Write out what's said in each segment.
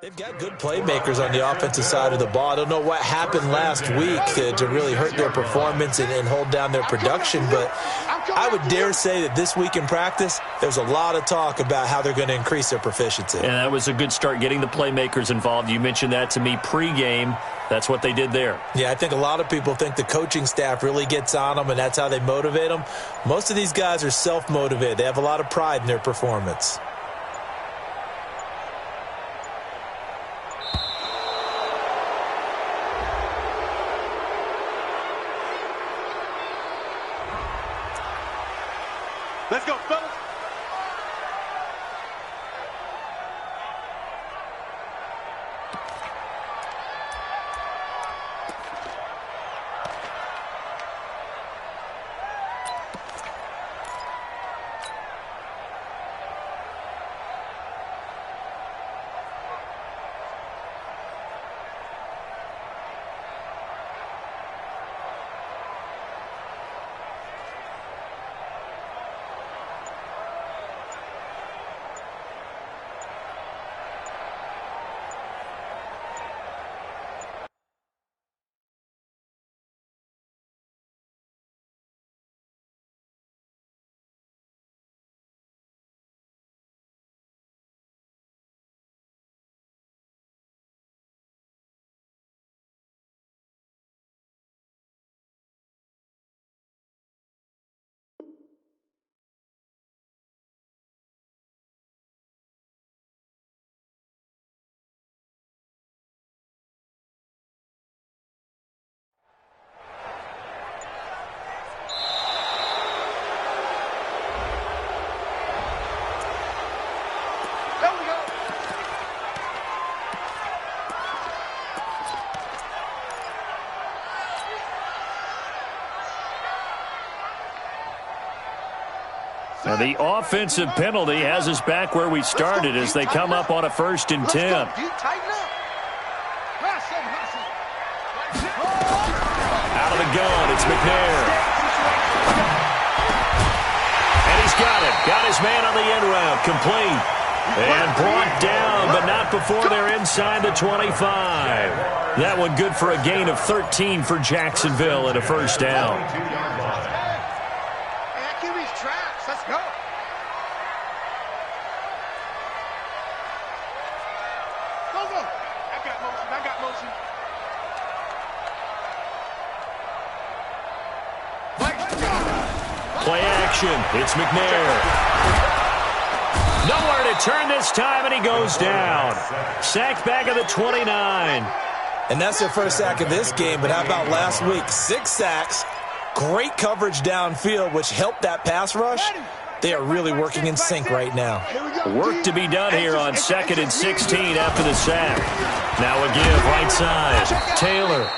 They've got good playmakers on the offensive side of the ball. I don't know what happened last week to really hurt their performance and hold down their production, but I would dare say that this week in practice, there's a lot of talk about how they're going to increase their proficiency. And that was a good start, getting the playmakers involved. You mentioned that to me pregame. That's what they did there. Yeah, I think a lot of people think the coaching staff really gets on them, and that's how they motivate them. Most of these guys are self-motivated. They have a lot of pride in their performance. Let's go, fellas. Now the offensive penalty has us back where we started as they come up on a 1st and 10. Out of the gun, it's McNair. And he's got it. Got his man on the end route. Complete. And brought down, but not before they're inside the 25. That one good for a gain of 13 for Jacksonville and a 1st down. Let's go. Go, go. I got motion. I got motion. Play action. It's McNair. Nowhere to turn this time, and he goes down. Sacked back at the 29. And that's their first sack of this game, but how about last week? 6 sacks. Great coverage downfield, which helped that pass rush. They are really working in sync right now. Work to be done here on 2nd and 16 after the sack. Now a give, right side. Taylor.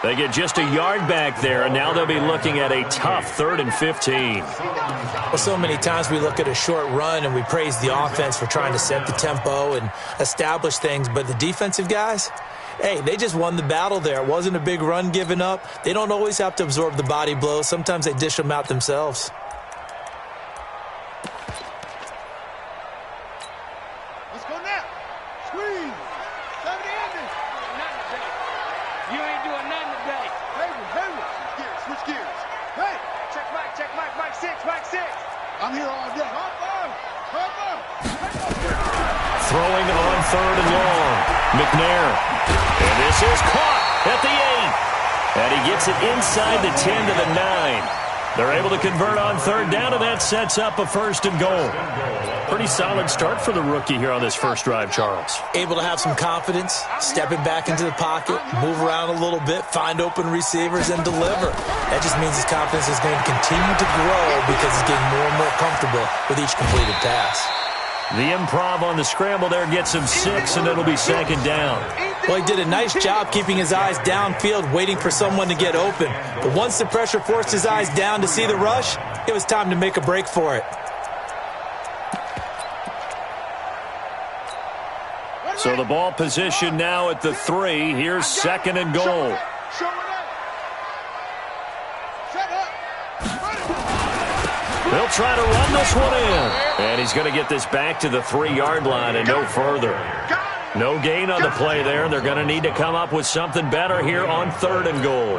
They get just a yard back there, and now they'll be looking at a tough 3rd and 15. Well, so many times we look at a short run and we praise the offense for trying to set the tempo and establish things, but the defensive guys, hey, they just won the battle there. It wasn't a big run given up. They don't always have to absorb the body blows. Sometimes they dish them out themselves. Let's go now. Squeeze. 70 ending. Nothing today. You ain't doing nothing today. Hayward. Switch gears. Hey. Check Mike 6. I'm here all day. Throwing on 3rd and long. McNair. And this is caught at the 8. And he gets it inside the 10 to the 9. They're able to convert on 3rd down, and that sets up a 1st and goal. Pretty solid start for the rookie here on this first drive, Charles. Able to have some confidence, stepping back into the pocket, move around a little bit, find open receivers, and deliver. That just means his confidence is going to continue to grow because he's getting more and more comfortable with each completed pass. The improv on the scramble there gets him 6, and it'll be 2nd down. Well, he did a nice job keeping his eyes downfield, waiting for someone to get open. But once the pressure forced his eyes down to see the rush, it was time to make a break for it. So the ball position now at the 3. Here's 2nd and goal. They'll try to run this one in. And he's going to get this back to the 3-yard line and no further. No gain on the play there. They're going to need to come up with something better here on 3rd and goal.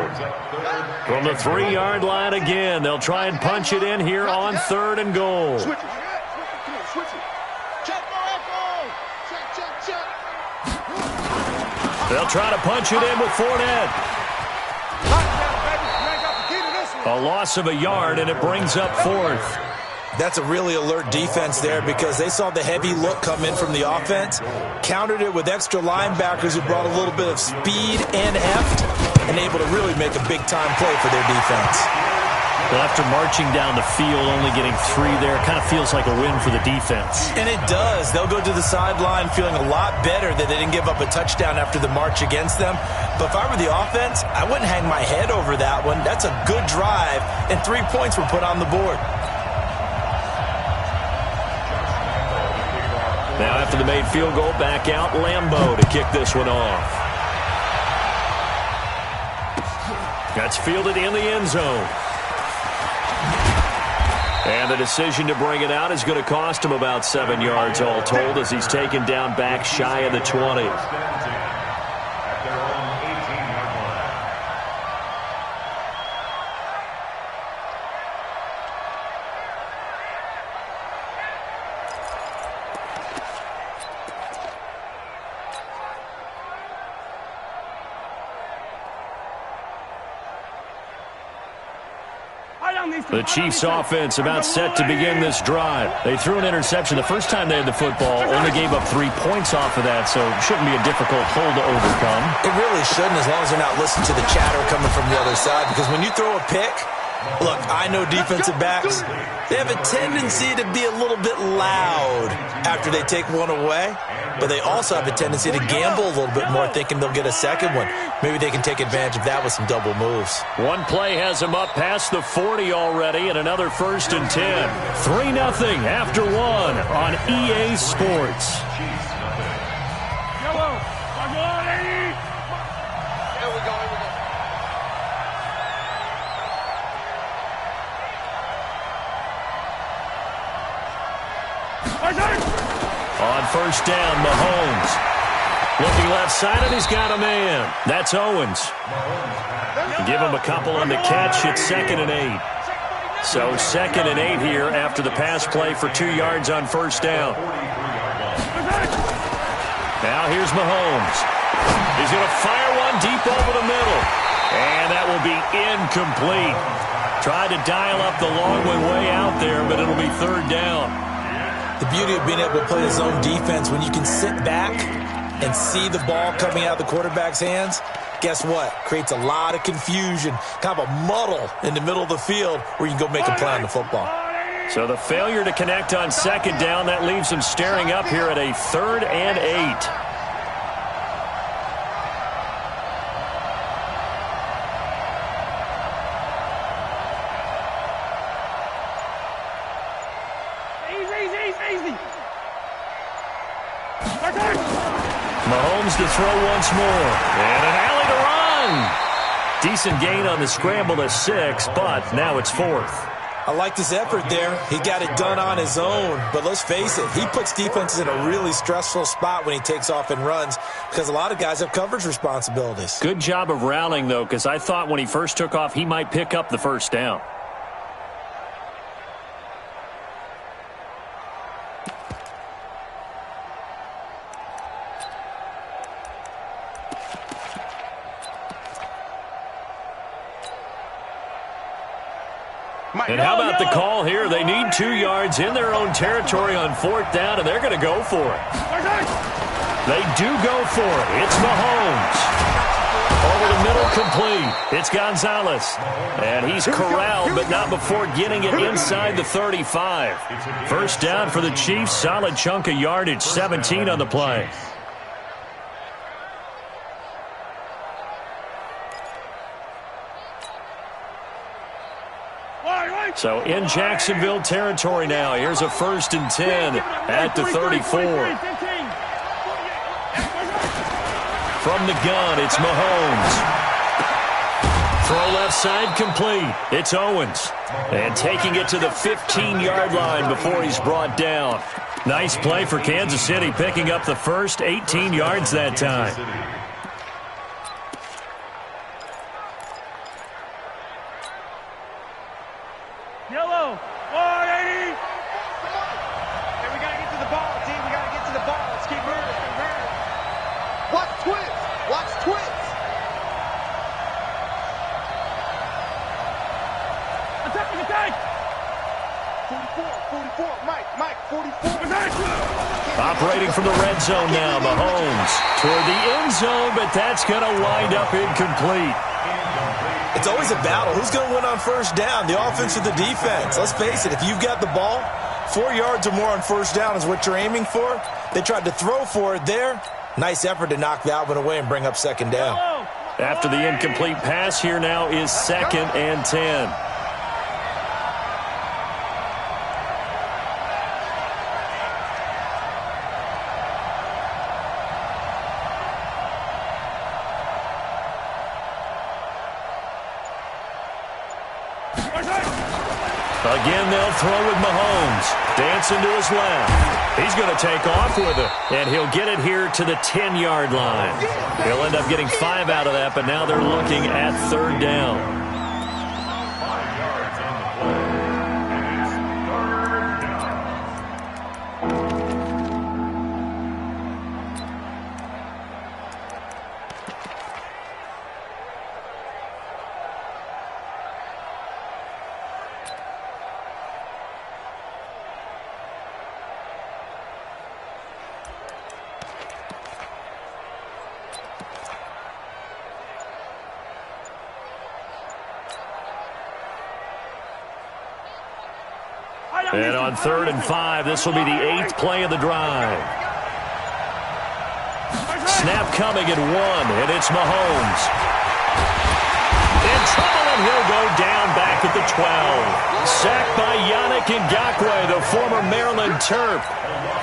From the 3-yard line again, they'll try and punch it in here on 3rd and goal. Switch it. Switch it. Check more echo. Check. They'll try to punch it in with Fournette. A loss of a yard, and it brings up 4th. That's a really alert defense there because they saw the heavy look come in from the offense, countered it with extra linebackers who brought a little bit of speed and heft, and able to really make a big-time play for their defense. Well, after marching down the field, only getting 3 there, kind of feels like a win for the defense. And it does. They'll go to the sideline feeling a lot better that they didn't give up a touchdown after the march against them. But if I were the offense, I wouldn't hang my head over that one. That's a good drive, and 3 points were put on the board. Now after the made field goal, back out Lambeau to kick this one off. That's fielded in the end zone. And the decision to bring it out is going to cost him about 7 yards all told as he's taken down back shy of the 20. The Chiefs offense about set to begin this drive. They threw an interception the first time they had the football, only gave up 3 points off of that, so it shouldn't be a difficult hole to overcome. It really shouldn't, as long as they're not listening to the chatter coming from the other side, because when you throw a pick, look, I know defensive backs, they have a tendency to be a little bit loud after they take one away, but they also have a tendency to gamble a little bit more, thinking they'll get a second one. Maybe they can take advantage of that with some double moves. One play has them up past the 40 already, and another 1st and 10. 3-0 after 1 on EA Sports. On 1st down, Mahomes. Looking left-sided, he's got a man. That's Owens. Give him a couple on the catch. It's 2nd and 8. So 2nd and 8 here after the pass play for 2 yards on 1st down. Now here's Mahomes. He's going to fire one deep over the middle. And that will be incomplete. Tried to dial up the long way out there, but it'll be 3rd down. The beauty of being able to play his own defense, when you can sit back and see the ball coming out of the quarterback's hands, guess what? Creates a lot of confusion, kind of a muddle in the middle of the field where you can go make a play on the football. So the failure to connect on 2nd down, that leaves him staring up here at a 3rd and 8. Mahomes to throw once more. And an alley to run. Decent gain on the scramble to 6, but now it's 4th. I like his effort there. He got it done on his own. But let's face it, he puts defenses in a really stressful spot when he takes off and runs because a lot of guys have coverage responsibilities. Good job of rallying, though, because I thought when he first took off, he might pick up the 1st down. And how about the call here? They need 2 yards in their own territory on 4th down, and they're going to go for it. They do go for it. It's Mahomes. Over the middle, complete. It's Gonzalez. And he's corralled, but not before getting it inside the 35. 1st down for the Chiefs. Solid chunk of yardage, 17 on the play. So in Jacksonville territory now. Here's a 1st and 10 at the 34. From the gun, it's Mahomes. Throw left side complete. It's Owens. And taking it to the 15-yard line before he's brought down. Nice play for Kansas City, picking up the first 18 yards that time. Yellow, 180. Hey, we got to get to the ball, team. We got to get to the ball. Let's keep moving. Watch twins. Watch twins. Attack. 44, Mike, 44. Operating from the red zone now, Mahomes toward the end zone, but that's going to wind up incomplete. It's always a battle. Who's going to win on first down, the offense or the defense? Let's face it, if you've got the ball, 4 yards or more on first down is what you're aiming for. They tried to throw for it there. Nice effort to knock that one away and bring up second down. After the incomplete pass, here now is 2nd and 10. Again, they'll throw with Mahomes. Dancing to his left. He's going to take off with it, and he'll get it here to the 10-yard line. He'll end up getting 5 out of that, but now they're looking at 3rd down. And on 3rd and 5, this will be the 8th play of the drive. Snap coming at 1, and it's Mahomes. In trouble, and he'll go down back at the 12. Sacked by Yannick Ngakoue, the former Maryland Terp.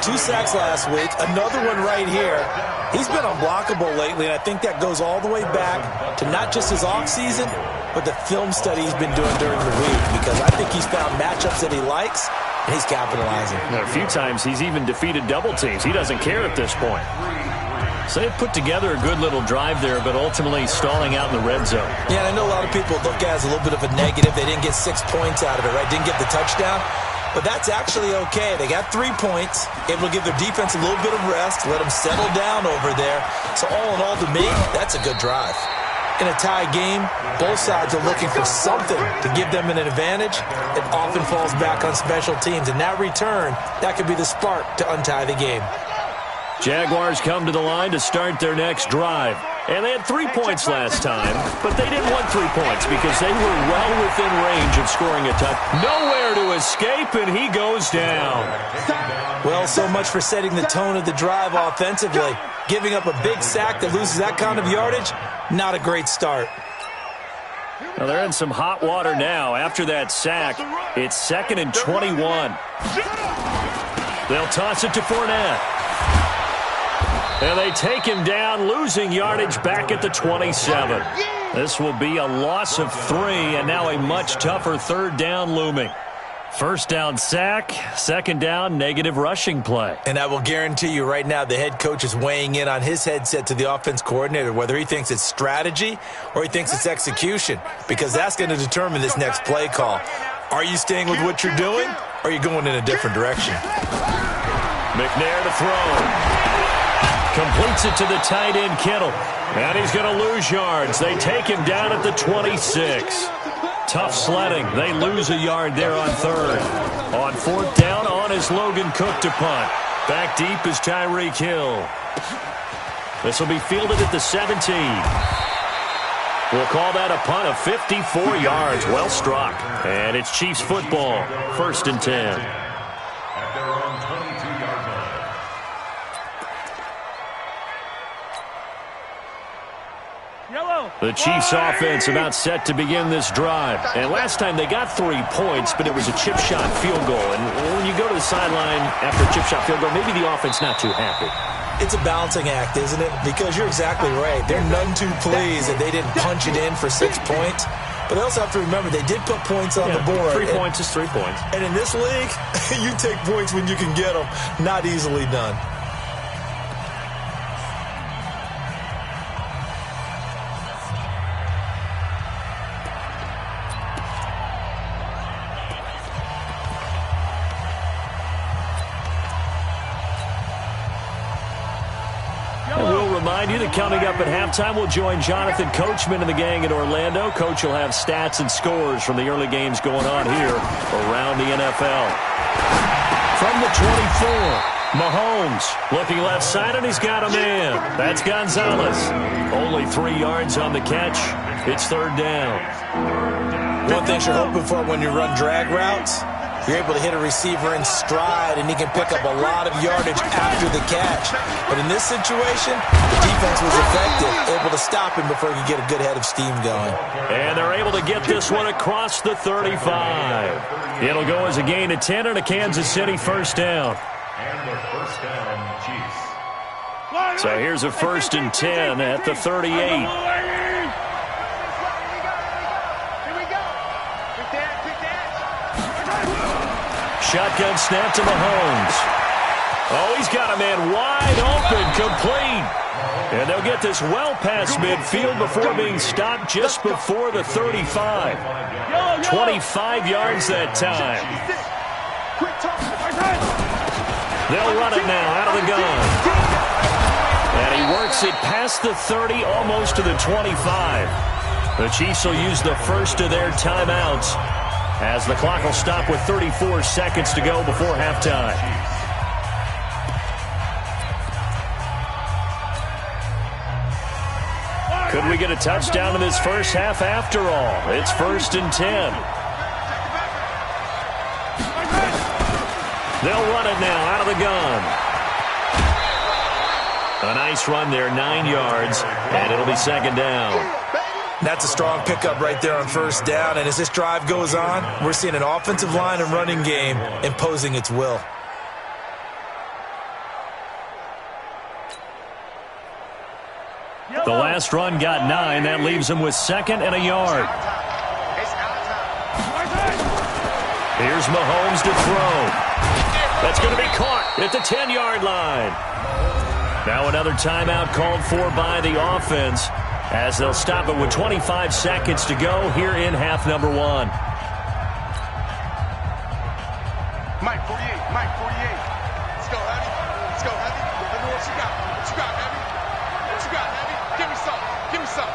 2 sacks last week, another one right here. He's been unblockable lately, and I think that goes all the way back to not just his offseason, but the film study he's been doing during the week, because I think he's found matchups that he likes, and he's capitalizing. A few times he's even defeated double teams. He doesn't care at this point. So they've put together a good little drive there, but ultimately stalling out in the red zone. Yeah, and I know a lot of people look at it as a little bit of a negative. They didn't get 6 points out of it, right? Didn't get the touchdown. But that's actually okay. They got 3 points, able to give their defense a little bit of rest, let them settle down over there. So all in all, to me, that's a good drive. In a tie game, both sides are looking for something to give them an advantage. It often falls back on special teams. And that return, that could be the spark to untie the game. Jaguars come to the line to start their next drive. And they had 3 points last time, but they didn't want 3 points because they were well within range of scoring a touchdown. Nowhere to escape, and he goes down. Well, so much for setting the tone of the drive offensively. Giving up a big sack that loses that kind of yardage, not a great start. Well, they're in some hot water now. After that sack, it's 2nd and 21. They'll toss it to Fournette. And they take him down, losing yardage back at the 27. This will be a loss of 3, and now a much tougher 3rd down looming. First down sack, 2nd down negative rushing play. And I will guarantee you right now the head coach is weighing in on his headset to the offense coordinator, whether he thinks it's strategy or he thinks it's execution, because that's going to determine this next play call. Are you staying with what you're doing, or are you going in a different direction? McNair to throw. Completes it to the tight end, Kittle. And he's going to lose yards. They take him down at the 26. Tough sledding. They lose a yard there on 3rd. On 4th down, on is Logan Cook to punt. Back deep is Tyreek Hill. This will be fielded at the 17. We'll call that a punt of 54 yards. Well struck. And it's Chiefs football. 1st and 10. The Chiefs offense about set to begin this drive. And last time they got 3 points, but it was a chip shot field goal. And when you go to the sideline after a chip shot field goal, maybe the offense not too happy. It's a balancing act, isn't it? Because you're exactly right. They're none too pleased that they didn't punch it in for 6 points. But they also have to remember they did put points on the board. 3 points is 3 points. And in this league, you take points when you can get them. Not easily done. You that coming up at halftime, we'll join Jonathan Coachman and the gang in Orlando. Coach will have stats and scores from the early games going on here around the NFL. From the 24, Mahomes looking left side, and he's got a man. That's Gonzalez. Only 3 yards on the catch. It's 3rd down. One thing you're hoping for when you run drag routes, you're able to hit a receiver in stride, and he can pick up a lot of yardage after the catch. But in this situation, the defense was effective, able to stop him before he could get a good head of steam going. And they're able to get this one across the 35. It'll go as a gain of 10 and a Kansas City 1st down. So here's a 1st and 10 at the 38. Shotgun snap to Mahomes. Oh, he's got a man wide open, complete. And they'll get this well past midfield before being stopped just before the 35. 25 yards that time. They'll run it now out of the gun. And he works it past the 30, almost to the 25. The Chiefs will use the first of their timeouts, as the clock will stop with 34 seconds to go before halftime. Could we get a touchdown in this first half after all? It's 1st and 10. They'll run it now out of the gun. A nice run there, 9 yards, and it'll be 2nd down. That's a strong pickup right there on 1st down. And as this drive goes on, we're seeing an offensive line and running game imposing its will. The last run got 9. That leaves him with 2nd and a yard. Here's Mahomes to throw. That's going to be caught at the 10-yard line. Now another timeout called for by the offense, as they'll stop it with 25 seconds to go here in half number 1. Mike 48, Mike 48. Let's go, Heavy. Let's go, Heavy. Let me know what you got. What you got, Heavy? What you got, Heavy? Give me some. Give me some.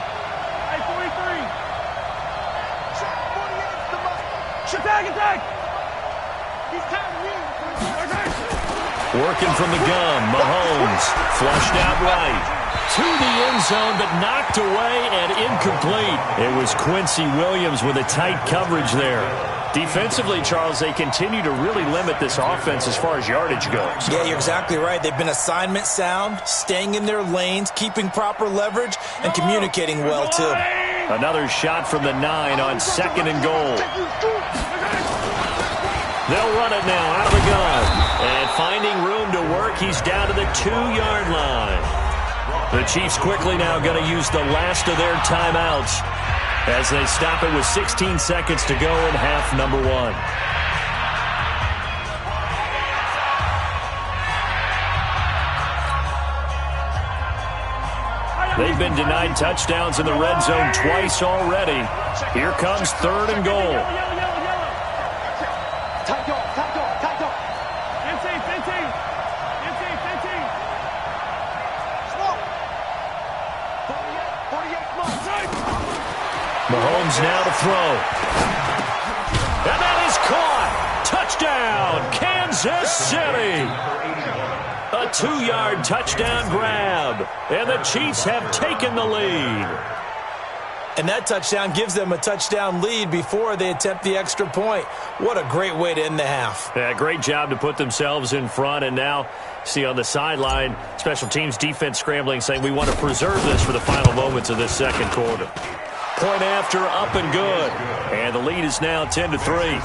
Hey, 43. Check 48. Come on. Attack. He's tired of you. Working from the gun, Mahomes flushed out right. To the end zone, but knocked away and incomplete. It was Quincy Williams with a tight coverage there. Defensively, Charles, they continue to really limit this offense as far as yardage goes. Yeah, you're exactly right. They've been assignment sound, staying in their lanes, keeping proper leverage, and communicating well, too. Another shot from the 9 on 2nd and goal. They'll run it now out of the gun. And finding room to work, he's down to the 2-yard line. The Chiefs quickly now going to use the last of their timeouts as they stop it with 16 seconds to go in half number 1. They've been denied touchdowns in the red zone twice already. Here comes 3rd and goal. Mahomes now to throw. And that is caught. Touchdown, Kansas City. A 2-yard touchdown grab. And the Chiefs have taken the lead. And that touchdown gives them a touchdown lead before they attempt the extra point. What a great way to end the half. Yeah, great job to put themselves in front. And now, see on the sideline, special teams defense scrambling, saying we want to preserve this for the final moments of this second quarter. Point after, up and good. And the lead is now 10-3.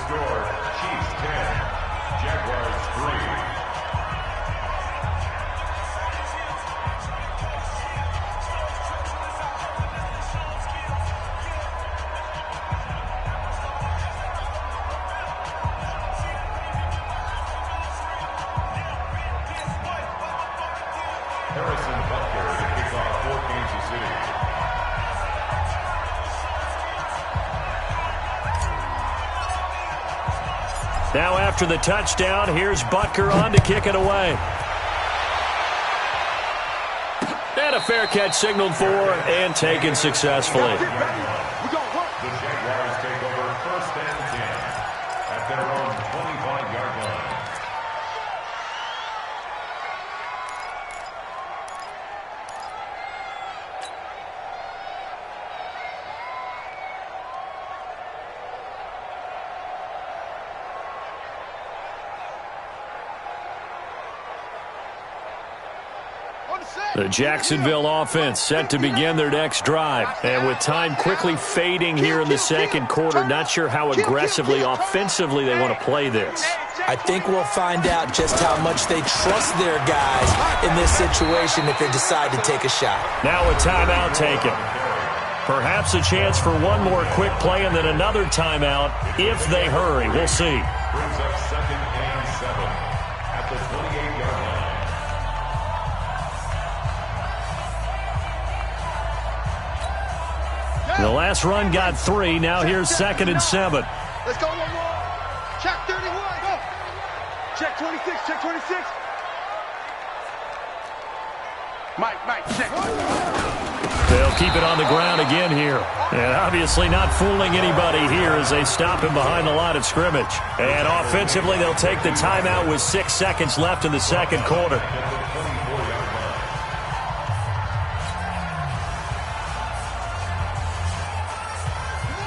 Now after the touchdown, here's Butker on to kick it away. And a fair catch signaled for and taken successfully. The Jaguars take over 1st and 10 at their own 25-yard line. The Jacksonville offense set to begin their next drive. And with time quickly fading here in the second quarter, not sure how aggressively, offensively they want to play this. I think we'll find out just how much they trust their guys in this situation if they decide to take a shot. Now a timeout taken. Perhaps a chance for one more quick play and then another timeout if they hurry. We'll see. Brings up 2nd and 7 at the 28-yard line. The last run got 3. Now here's 2nd and 7. Let's go one more. Check 31. Go. Check 26. Check 26. Mike, check. They'll keep it on the ground again here. And obviously not fooling anybody here as they stop him behind the line of scrimmage. And offensively, they'll take the timeout with 6 seconds left in the second quarter.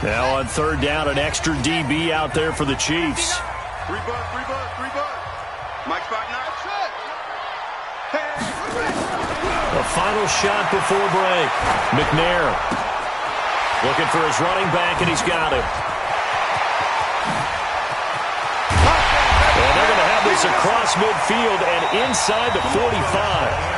Now on 3rd down, an extra DB out there for the Chiefs. 3 butt. Mike spot now. A final shot before break. McNair looking for his running back, and he's got him. And they're going to have this across midfield and inside the 45.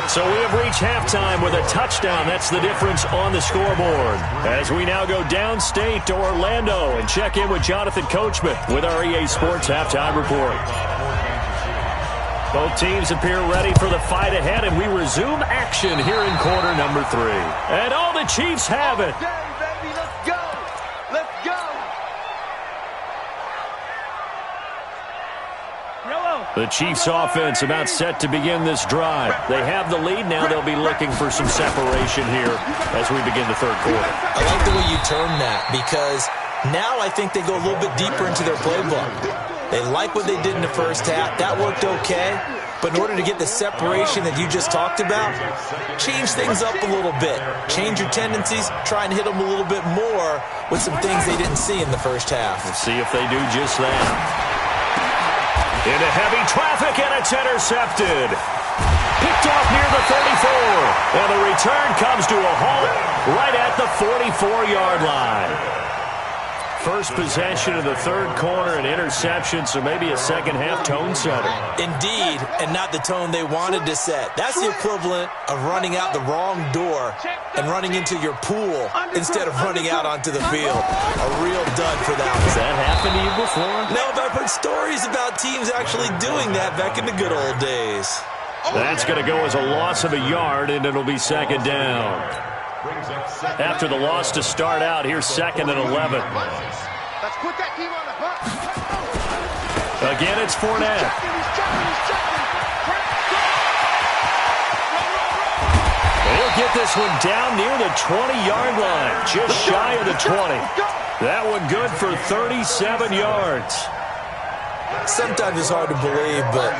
So we have reached halftime with a touchdown. That's the difference on the scoreboard. As we now go downstate to Orlando and check in with Jonathan Coachman with our EA Sports Halftime Report. Both teams appear ready for the fight ahead, and we resume action here in quarter number 3. And all the Chiefs have it. Baby, let's go. Let's go. The Chiefs offense about set to begin this drive. They have the lead. Now they'll be looking for some separation here as we begin the third quarter. I like the way you term that because now I think they go a little bit deeper into their playbook. They like what they did in the first half. That worked okay. But in order to get the separation that you just talked about, change things up a little bit. Change your tendencies. Try and hit them a little bit more with some things they didn't see in the first half. Let's see if they do just that. Into heavy traffic, and it's intercepted. Picked off near the 34. And the return comes to a halt right at the 44-yard line. First possession of the third quarter, an interception, so maybe a second-half tone setter. Indeed, and not the tone they wanted to set. That's the equivalent of running out the wrong door and running into your pool instead of running out onto the field. A real dud for that one. Has that happened to you before? No, but I've heard stories about teams actually doing that back in the good old days. That's going to go as a loss of a yard, and it'll be second down. After the loss to start out, here's 2nd and 11. Let's put that team on the hunt. Again, it's Fournette. He'll get this one down near the 20-yard line, just shy of the 20. That one good for 37 yards. Sometimes it's hard to believe, but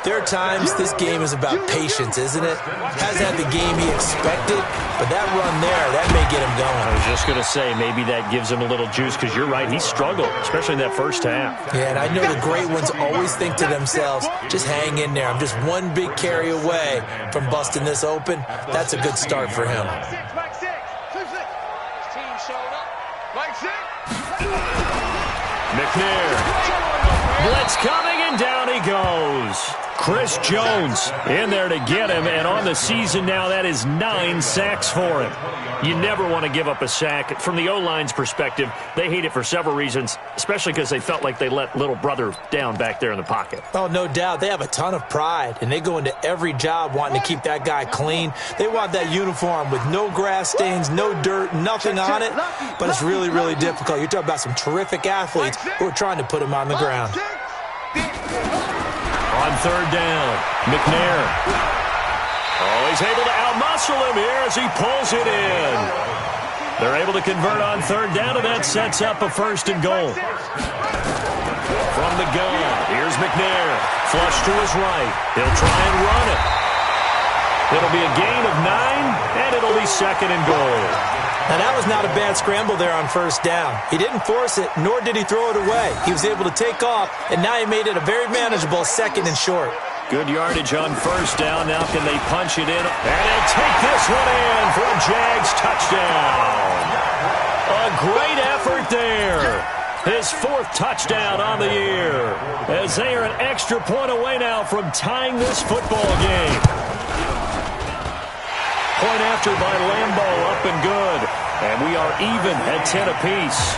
There are times this game is about patience, isn't it? Hasn't had the game he expected, but that run there, that may get him going. I was just going to say, maybe that gives him a little juice, because you're right, he struggled, especially in that first half. Yeah, and I know the great ones always think to themselves, just hang in there. I'm just one big carry away from busting this open. That's a good start for him. McNair. Blitz coming, and down he goes. Chris Jones in there to get him, and on the season now, that is 9 sacks for him. You never want to give up a sack. From the O-line's perspective, they hate it for several reasons, especially because they felt like they let little brother down back there in the pocket. Oh, no doubt. They have a ton of pride, and they go into every job wanting to keep that guy clean. They want that uniform with no grass stains, no dirt, nothing on it, but it's really, really difficult. You're talking about some terrific athletes who are trying to put him on the ground. On third down, McNair. Oh, he's able to outmuscle him here as he pulls it in. They're able to convert on third down, and that sets up a 1st and goal. From the gun, here's McNair. Flush to his right. He'll try and run it. It'll be a gain of 9, and it'll be 2nd and goal. Now, that was not a bad scramble there on first down. He didn't force it, nor did he throw it away. He was able to take off, and now he made it a very manageable 2nd and short. Good yardage on first down. Now can they punch it in? And he'll take this one in for a Jags touchdown. A great effort there. His 4th touchdown on the year, as they are an extra point away now from tying this football game. Point after by Lambeau, up and good. And we are even at 10 apiece.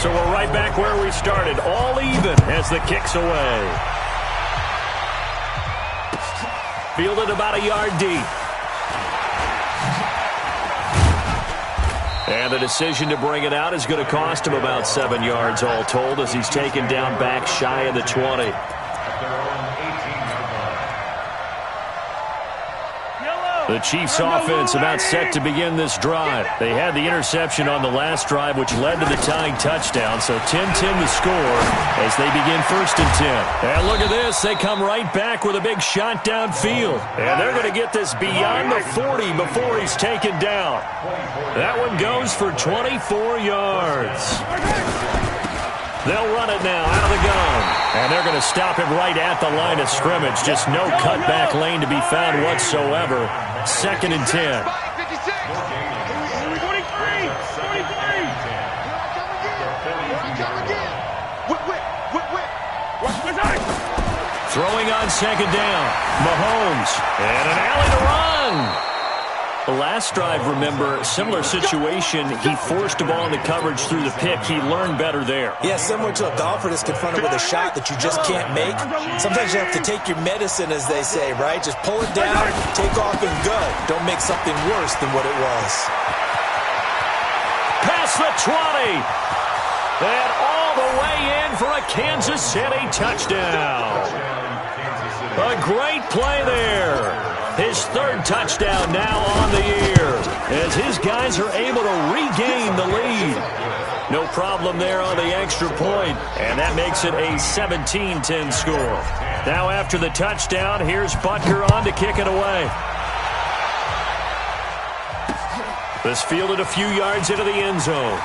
So we're right back where we started, all even as the kick's away. Fielded about a yard deep. And the decision to bring it out is going to cost him about 7 yards all told, as he's taken down back shy of the 20. The Chiefs' offense about set to begin this drive. They had the interception on the last drive, which led to the tying touchdown. So 10-10 to score as they begin 1st and 10. And look at this. They come right back with a big shot downfield. And they're going to get this beyond the 40 before he's taken down. That one goes for 24 yards. They'll run it now out of the gun. And they're going to stop him right at the line of scrimmage. Just no cutback lane to be found whatsoever. 2nd and 10. Throwing on 2nd down. Mahomes. And an alley to run. The last drive, remember, similar situation. He forced the ball into coverage through the pick. He learned better there. Yeah, similar to a golfer that's confronted with a shot that you just can't make. Sometimes you have to take your medicine, as they say, right? Just pull it down, take off, and go. Don't make something worse than what it was. Past the 20. And all the way in for a Kansas City touchdown. A great play there. His 3rd touchdown now on the year, as his guys are able to regain the lead. No problem there on the extra point, and that makes it a 17-10 score. Now after the touchdown, here's Butker on to kick it away. This fielded a few yards into the end zone.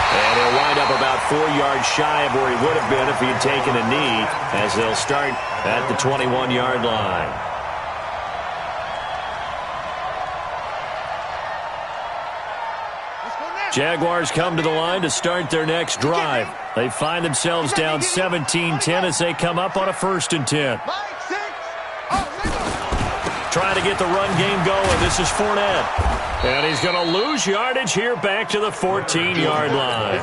And he'll wind up about 4 yards shy of where he would have been if he had taken a knee, as they'll start at the 21-yard line. Jaguars come to the line to start their next drive. They find themselves down 17-10 as they come up on a 1st and 10. Trying to get the run game going. This is Fournette. And he's going to lose yardage here back to the 14-yard line.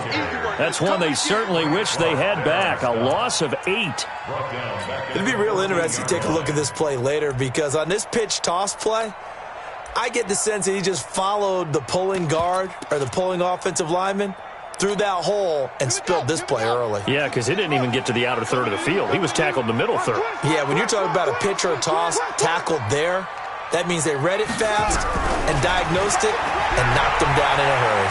That's one they certainly wish they had back. A loss of 8. It'd be real interesting to take a look at this play later, because on this pitch toss play, I get the sense that he just followed the pulling guard or the pulling offensive lineman through that hole and spilled this play early. Yeah, because it didn't even get to the outer third of the field. He was tackled in the middle third. Yeah, when you're talking about a pitch or a toss tackled there, that means they read it fast and diagnosed it and knocked him down in a hurry.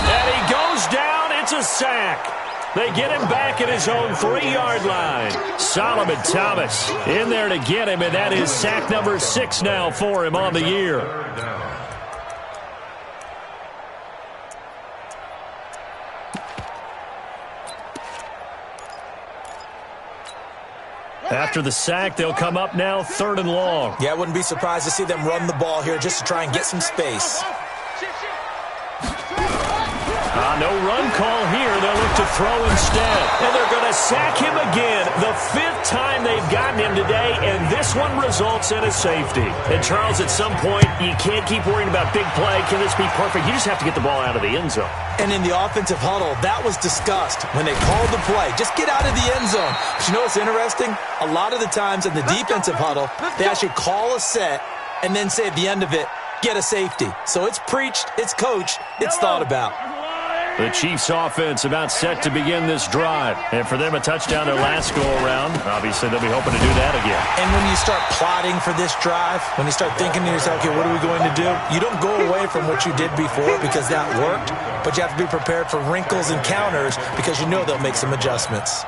And he goes down. It's a sack. They get him back at his own 3-yard line. Solomon Thomas in there to get him, and that is sack number 6 now for him on the year. After the sack, they'll come up now 3rd and long. Yeah, I wouldn't be surprised to see them run the ball here just to try and get some space. No run call here. They'll look to throw instead. And they're going to sack him again. The 5th time they've gotten him today, and this one results in a safety. And, Charles, at some point, you can't keep worrying about big play. Can this be perfect? You just have to get the ball out of the end zone. And in the offensive huddle, that was discussed when they called the play. Just get out of the end zone. But you know what's interesting? A lot of the times in the defensive huddle, they actually call a set and then say at the end of it, get a safety. So it's preached, it's coached, it's thought about. The Chiefs offense about set to begin this drive. And for them, a touchdown their last go-around. Obviously, they'll be hoping to do that again. And when you start plotting for this drive, when you start thinking to yourself, okay, what are we going to do? You don't go away from what you did before because that worked, but you have to be prepared for wrinkles and counters because you know they'll make some adjustments.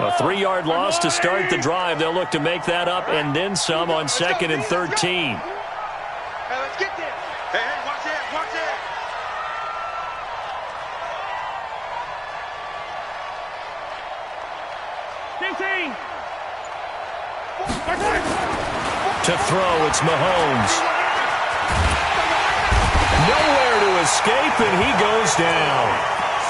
A 3-yard loss to start the drive. They'll look to make that up and then some on 2nd and 13. Hey, let's get there. Hey, watch it, watch it. To throw, it's Mahomes. Nowhere to escape, and he goes down.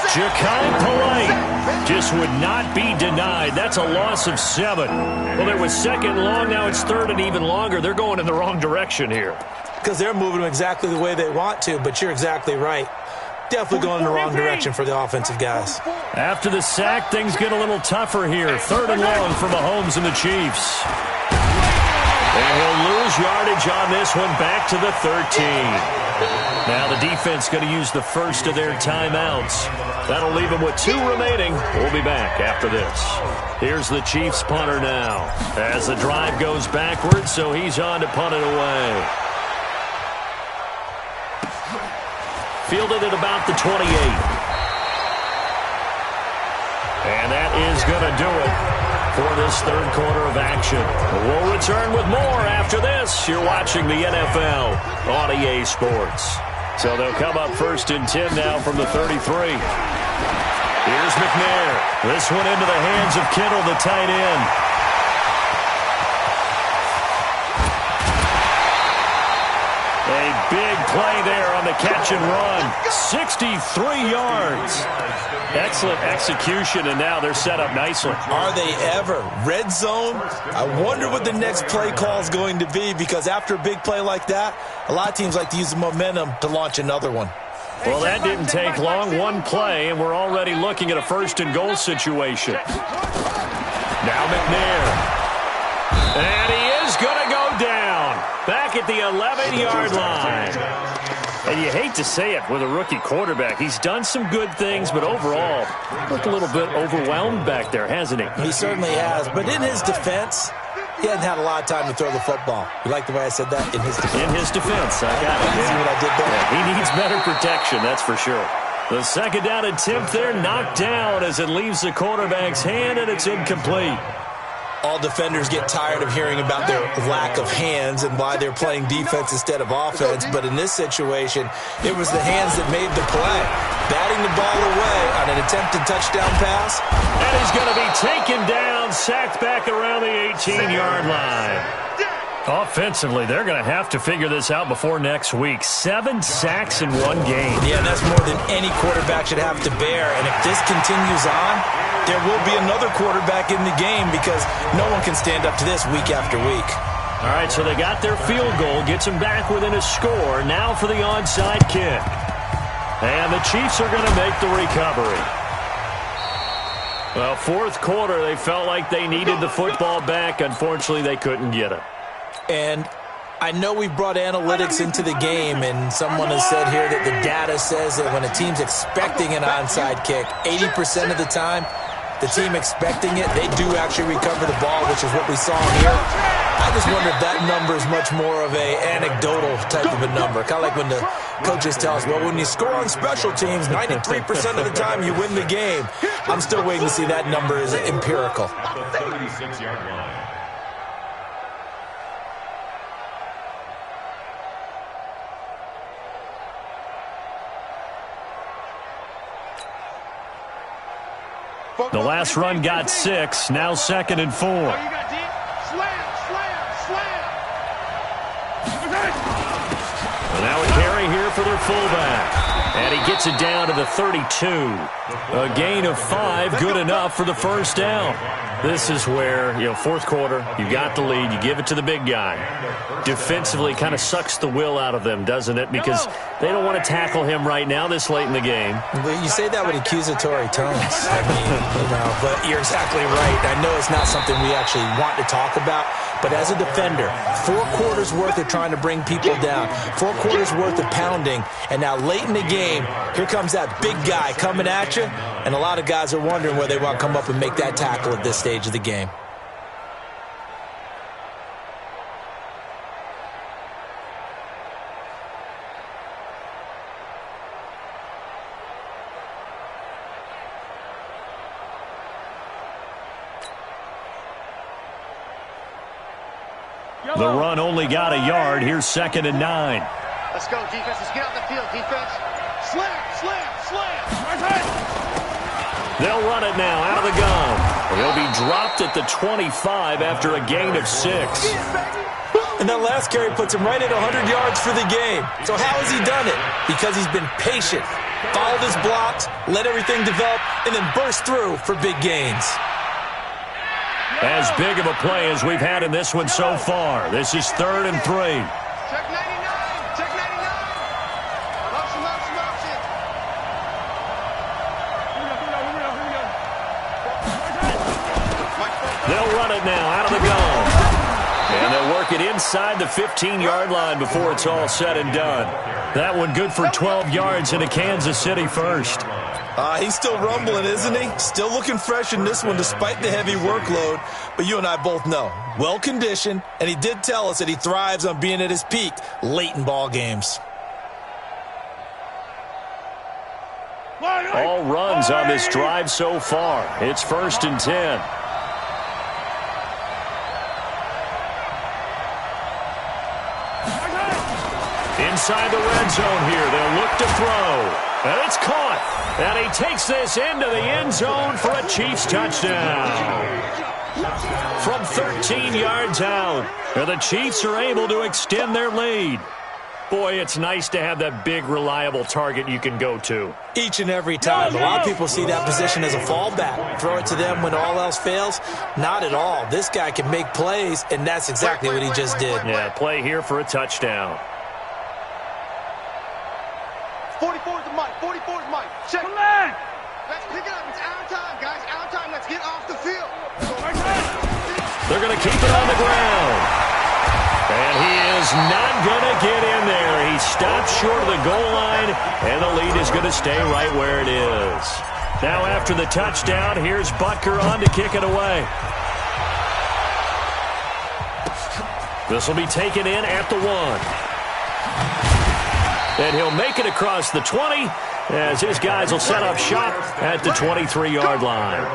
Ja'Kai Polite just would not be denied. That's a loss of 7. Well, there was 2nd long. Now it's 3rd and even longer. They're going in the wrong direction here. Because they're moving them exactly the way they want to, but you're exactly right. Definitely going in the wrong direction for the offensive guys. After the sack, things get a little tougher here. 3rd and long for Mahomes and the Chiefs. And he'll lose yardage on this one back to the 13. Now the defense going to use the first of their timeouts. That'll leave them with 2 remaining. We'll be back after this. Here's the Chiefs punter now. As the drive goes backwards, so he's on to punt it away. Fielded at about the 28. And that is going to do it for this 3rd quarter of action. We'll return with more after this. You're watching the NFL on EA Sports. So they'll come up 1st and 10 now from the 33. Here's McNair. This one into the hands of Kittle, the tight end. A big play there on the catch and run. 63 yards. Excellent execution, and now they're set up nicely. Are they ever? Red zone? I wonder what the next play call is going to be, because after a big play like that, a lot of teams like to use the momentum to launch another one. Well, that didn't take long. One play, and we're already looking at a 1st and goal situation. Now McNair. And he is going to go down. Back at the 11-yard line. And you hate to say it with a rookie quarterback. He's done some good things, but overall, looked a little bit overwhelmed back there, hasn't he? He certainly has. But in his defense, he hasn't had a lot of time to throw the football. You like the way I said that? In his defense. In his defense. I got it. See what I did there? Yeah, he needs better protection, that's for sure. The 2nd down attempt there knocked down as it leaves the quarterback's hand, and it's incomplete. All defenders get tired of hearing about their lack of hands and why they're playing defense instead of offense. But in this situation, it was the hands that made the play. Batting the ball away on an attempted touchdown pass. And he's going to be taken down, sacked back around the 18-yard line. Offensively, they're going to have to figure this out before next week. 7 sacks in one game. Yeah, that's more than any quarterback should have to bear. And if this continues on, there will be another quarterback in the game, because no one can stand up to this week after week. All right, so they got their field goal, gets them back within a score. Now for the onside kick. And the Chiefs are going to make the recovery. Well, 4th quarter, they felt like they needed the football back. Unfortunately, they couldn't get it. And I know we've brought analytics into the game, and someone has said here that the data says that when a team's expecting an onside kick, 80% of the time, the team expecting it, they do actually recover the ball, which is what we saw here. I just wonder if that number is much more of a anecdotal type of a number. Kind of like when the coaches tell us, well, when you score on special teams, 93% of the time you win the game. I'm still waiting to see that number is empirical. 36-yard line. The last run got 6, now 2nd and 4. Oh, you got deep. Slam, slam, slam. And now a carry here for their fullback. And he gets it down to the 32. A gain of 5, good enough for the first down. This is where, fourth quarter, you got the lead, you give it to the big guy. Defensively kind of sucks the will out of them, doesn't it? Because they don't want to tackle him right now this late in the game. But you say that with accusatory tones. I mean, but you're exactly right. I know it's not something we actually want to talk about, but as a defender, 4 quarters worth of trying to bring people down, 4 quarters worth of pounding, and now late in the game, here comes that big guy coming at you, and a lot of guys are wondering whether they want to come up and make that tackle at this stage of the game. The run only got a yard. Here's 2nd and 9. Let's go, defense. Let's get out the field, defense. Slam, slam, slam. Right. They'll run it now out of the gun. He'll be dropped at the 25 after a gain of 6. And that last carry puts him right at 100 yards for the game. So how has he done it? Because he's been patient, followed his blocks, let everything develop, and then burst through for big gains. As big of a play as we've had in this one so far. This is 3rd and 3. Check 99. Check 99. Motion, motion, motion. They'll run it now out of the gun. And they'll work it inside the 15-yard line before it's all said and done. That one good for 12 yards into Kansas City first. He's still rumbling, isn't he? Still looking fresh in this one despite the heavy workload. But you and I both know, well-conditioned, and he did tell us that he thrives on being at his peak late in ball games. All runs on this drive so far. It's 1st and 10. Inside the red zone here. They'll look to throw. And it's caught. And he takes this into the end zone for a Chiefs touchdown. From 13 yards out. And the Chiefs are able to extend their lead. Boy, it's nice to have that big, reliable target you can go to. Each and every time. A lot of people see that position as a fallback. Throw it to them when all else fails. Not at all. This guy can make plays, and that's exactly what he just did. Yeah, play here for a touchdown. 44 is the mic. 44 is Mike. Check. Let's pick it up. It's our time, guys. Our time. Let's get off the field. They're going to keep it on the ground. And he is not going to get in there. He stops short of the goal line, and the lead is going to stay right where it is. Now after the touchdown, here's Butker on to kick it away. This will be taken in at the 1. And he'll make it across the 20 as his guys will set up shop at the 23-yard line.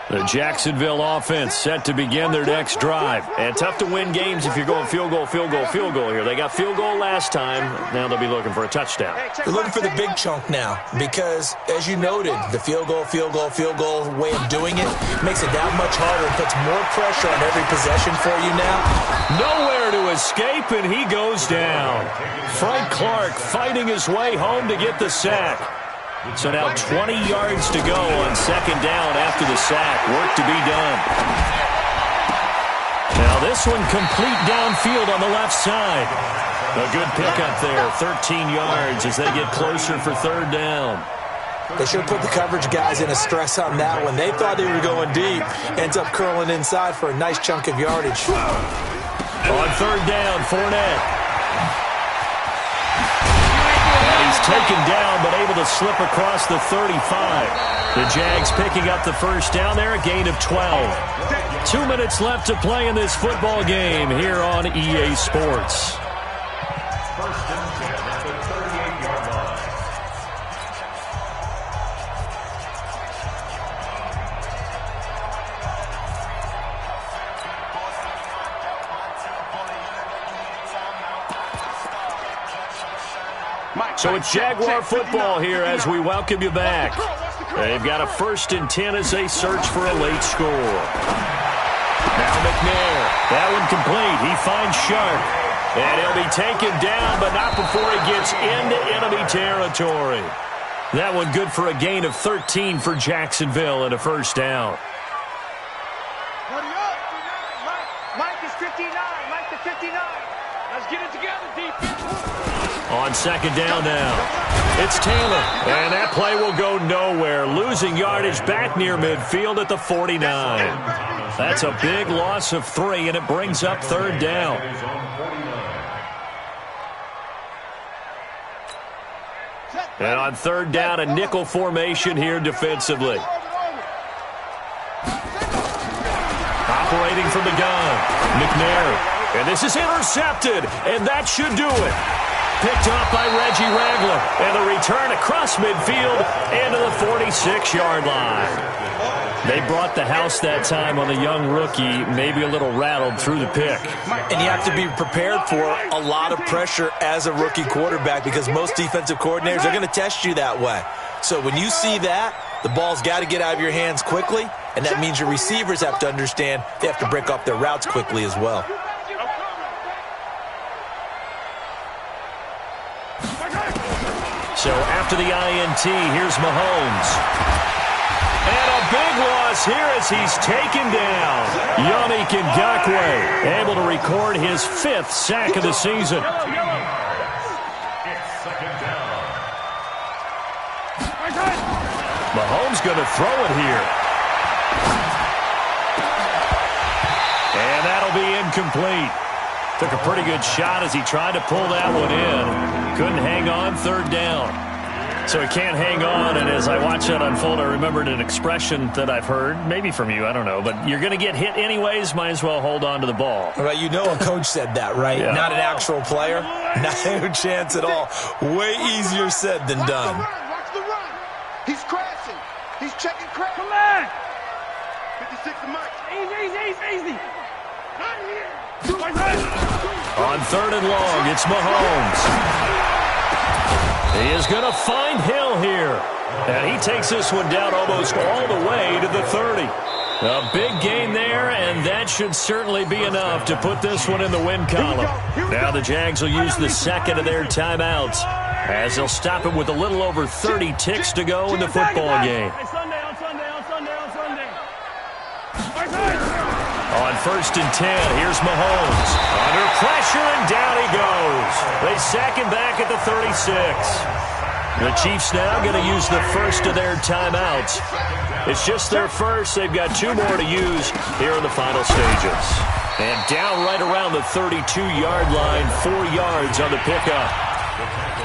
The Jacksonville offense set to begin their next drive. And tough to win games if you're going field goal, field goal, field goal here. They got field goal last time. Now they'll be looking for a touchdown. They're looking for the big chunk now because, as you noted, the field goal way of doing it makes it that much harder and puts more pressure on every possession for you now. Nowhere to escape, and he goes down. Frank Clark fighting his way home to get the sack. So now 20 yards to go on 2nd down after the sack. Work to be done. Now Now this one complete downfield on the left side. A good pickup there, 13 yards as they get closer for third down. They should have put the coverage guys in a stress on that one. They thought they were going deep. Ends up curling inside for a nice chunk of yardage. On third down, Fournette. And he's taken down but able to slip across the 35. The Jags picking up the first down there, a gain of 12. 2 minutes left to play in this football game here on EA Sports. First and 10 at the 38-yard line. So it's Jaguar football here as we welcome you back. They've got a first and 10 as they search for a late score. Now McNair. That one complete. He finds Sharp. And he'll be taken down, but not before he gets into enemy territory. That one good for a gain of 13 for Jacksonville and a first down. Mike is 59. Mike to 59. Let's get it together, defense. On second down now, it's Taylor. And that play will go nowhere, losing yardage back near midfield at the 49. That's a big loss of 3, and it brings up third down. And on third down, a nickel formation here defensively. Operating from the gun, McNair. And this is intercepted, and that should do it. Picked up by Reggie Ragland. And the return across midfield into the 46-yard line. They brought the house that time on the young rookie, maybe a little rattled through the pick. And you have to be prepared for a lot of pressure as a rookie quarterback because most defensive coordinators are going to test you that way. So when you see that, the ball's got to get out of your hands quickly, and that means your receivers have to understand they have to break up their routes quickly as well. So after the INT, here's Mahomes. And a big loss here as he's taken down. Yannick Ngakoue able to record his 5th sack of the season. It's second down. Mahomes going to throw it here. And that'll be incomplete. Took a pretty good shot as he tried to pull that one in. Couldn't hang on, third down. So he can't hang on, and as I watch that unfold, I remembered an expression that I've heard, maybe from you, I don't know, but you're going to get hit anyways, might as well hold on to the ball. Right, you know a coach said that, right? Yeah. Not an actual player. Not a chance at all. Way easier said than done. Watch the run. He's crashing. He's checking crash. Come on. 56 to Mike. Easy. Not here. On third and long, it's Mahomes. He is going to find Hill here. And he takes this one down almost all the way to the 30. A big gain there, and that should certainly be enough to put this one in the win column. Now the Jags will use the second of their timeouts as they'll stop it with a little over 30 ticks to go in the football game. On Sunday. On first and 10, here's Mahomes. Under pressure, and down he goes. They sack him back at the 36. The Chiefs now going to use the first of their timeouts. It's just their first. They've got 2 more to use here in the final stages. And down right around the 32-yard line, 4 yards on the pickup.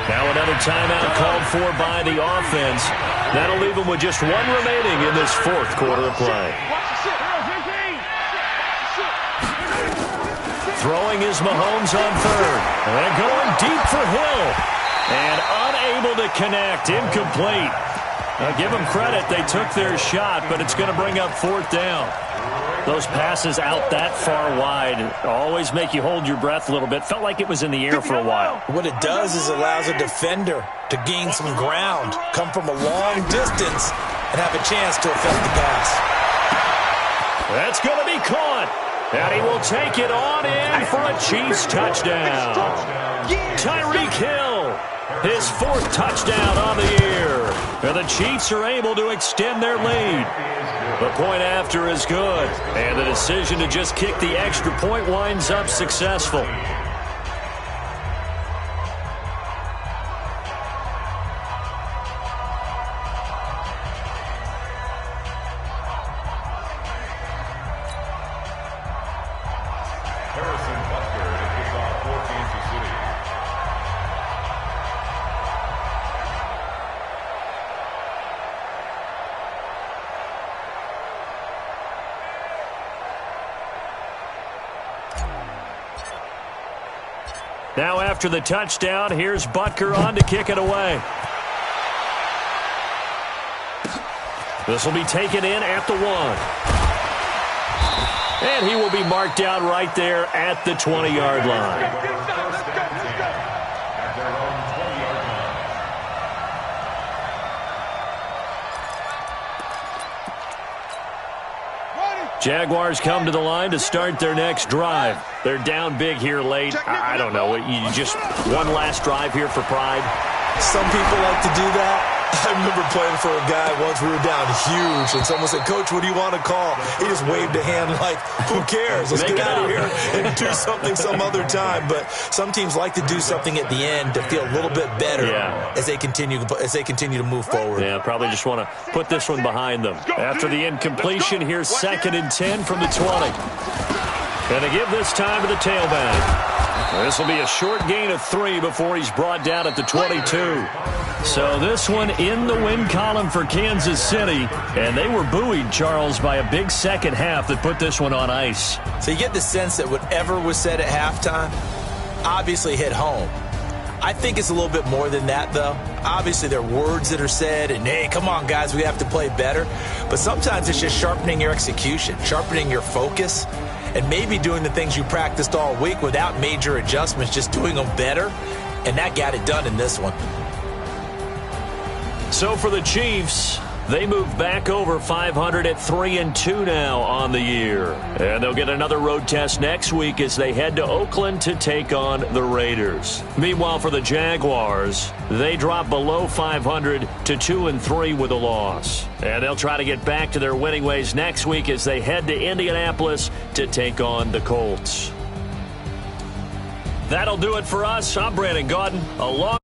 Now another timeout called for by the offense. That'll leave them with just 1 remaining in this 4th quarter of play. Throwing is Mahomes on third. And going deep for Hill. And unable to connect. Incomplete. Now give them credit. They took their shot, but it's going to bring up 4th down. Those passes out that far wide always make you hold your breath a little bit. Felt like it was in the air for a while. What it does is allows a defender to gain some ground, come from a long distance, and have a chance to affect the pass. That's going to be caught. And he will take it on in for a Chiefs touchdown. Tyreek Hill, his 4th touchdown on the year. And the Chiefs are able to extend their lead. The point after is good. And the decision to just kick the extra point winds up successful. Now after the touchdown, here's Butker on to kick it away. This will be taken in at the 1. And he will be marked down right there at the 20-yard line. Jaguars come to the line to start their next drive. They're down big here late. I don't know. You just one last drive here for pride. Some people like to do that. I remember playing for a guy once. We were down huge, and someone said, "Coach, what do you want to call?" He just waved a hand like, "Who cares? Let's get out of here and do something some other time." But some teams like to do something at the end to feel a little bit better as they continue to move forward. Yeah, probably just want to put this one behind them. After the incompletion, here's 2nd and 10 from the 20. And they give this time to the tailback. This will be a short gain of 3 before he's brought down at the 22. So this one in the win column for Kansas City. And they were buoyed, Charles, by a big second half that put this one on ice. So you get the sense that whatever was said at halftime obviously hit home. I think it's a little bit more than that, though. Obviously, there are words that are said, and, hey, come on, guys, we have to play better. But sometimes it's just sharpening your execution, sharpening your focus, and maybe doing the things you practiced all week without major adjustments, just doing them better. And that got it done in this one. So for the Chiefs, they move back over 500 at 3-2 now on the year. And they'll get another road test next week as they head to Oakland to take on the Raiders. Meanwhile, for the Jaguars, they drop below 500 to 2-3 with a loss. And they'll try to get back to their winning ways next week as they head to Indianapolis to take on the Colts. That'll do it for us. I'm Brandon Gaudin, along